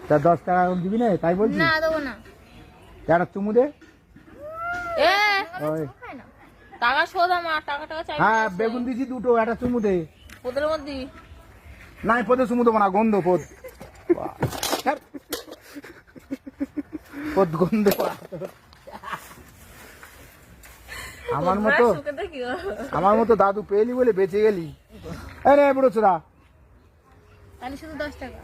তা 10 টাকা দিবি না তাই বলছি না দেবো না। একটা চুমু দে। ওই টাকা শোধ আমার, টাকা টাকা চাই। হ্যাঁ বেগুন দিছি দুটো, একটা চুমু দে। পোদের মধ্যে নাই পদে চুমু দেবো না, গন্ধ পদ পদ গন্ধ। আমার মতো দাদু পেলি বলে বেঁচে গেলি। আরে বুড়ো ছোড়া, তাহলে শুধু 10 টাকা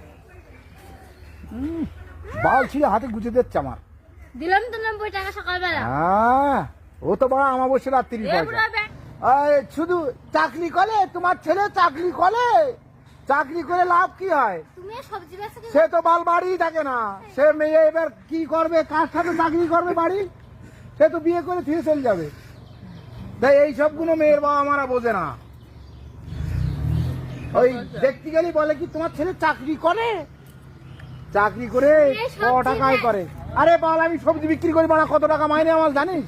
বাল ছিল হাতে গুজে দিচ্ছে আমার। দিলাম তো 90 টাকা সকালবেলা। হ্যাঁ ও তো বড় আমাবস্যা রাত্রি শুধু চাকরি করে। তোমার ছেলে চাকরি করে, চাকরি করে লাভ কি হয়? তুমি সবজি বেচো? সে তো বাল বাড়ি থাকে না, সে মেয়ে এবার কি করবে, কার সাথে চাকরি করবে বাড়ি? সে তো বিয়ে করে ফিরে চলে যাবে। তাই এই সবগুলো মেয়ের বাবা মারা বোঝে না। ওই দেখতে গেলি বলে কি তোমার ছেলে চাকরি করে, চাকরি করে ক টাকায় করে। আরে বাল আমি সবজি বিক্রি করি, বাড়া কত টাকা মাইনে আমার জানিস?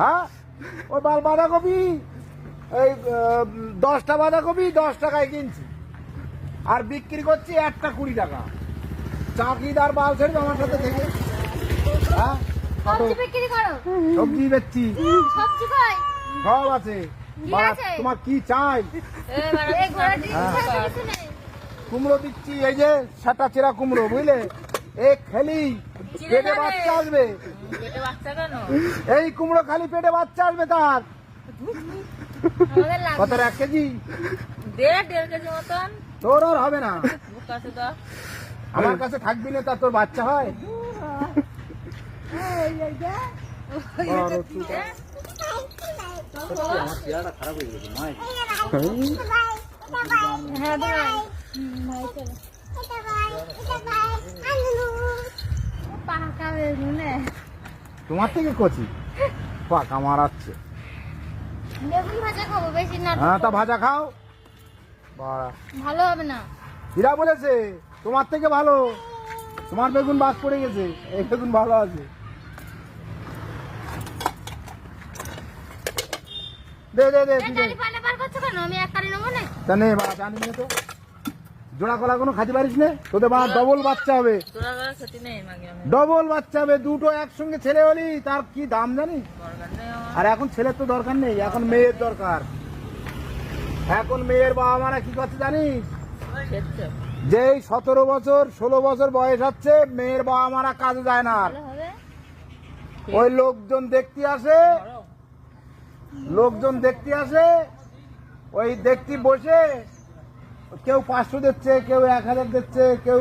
হ্যাঁ ওই বাল বাঁধাকপি, এই 10টা বাঁধাকপি 10 টাকায় কিনছি আর বিক্রি করছি 1টা 20 টাকা। চাকরিদার বাল ছেড়ে আমার সাথে থেকে। হ্যাঁ সবজি বিক্রি করো? সবজি বেচছি। সবজি কই? সব আছে। তোমার কি চাই? কুমড়ো দিচ্ছি, এই যে সাটা চেরা কুমড়ো, বুঝলে? খালি পেটে বাচ্চা আসবে। এই কুমড়ো খালি পেটে বাচ্চা আসবে তার। কত 1 কেজি? 1.5 কেজি মতন। তোর আর হবে না, আমার কাছে থাকবি না তা তোর বাচ্চা হয়? তোমার থেকে কচি পাকা মারাচ্ছে। হ্যাঁ তা ভাজা খাও, ভালো হবে না। হীরা বলেছে তোমার থেকে ভালো, তোমার বেগুন বাদ পড়ে গেছে, এই বেগুন ভালো আছে। দে দে দে তো জোড়া কলা কোনো খাতে পারিস না, তোদের বা ডবল বাচ্চা হবে, ডবল বাচ্চা হবে। দুটো একসঙ্গে ছেলে হলি তার কি দাম জানিস? আর এখন ছেলের তো দরকার নেই, এখন মেয়ের দরকার। এখন মেয়ের বাবা মারা কি করছে জানিস? যেই 17 বছর 16 বছর বয়স হচ্ছে, মেয়ের বাবা মারা কাজে যায় না। ওই লোকজন দেখতে আসে, লোকজন দেখতে আসে, ওই দেখতে বসে কেউ 500 দিচ্ছে, কেউ 1000 দিচ্ছে, কেউ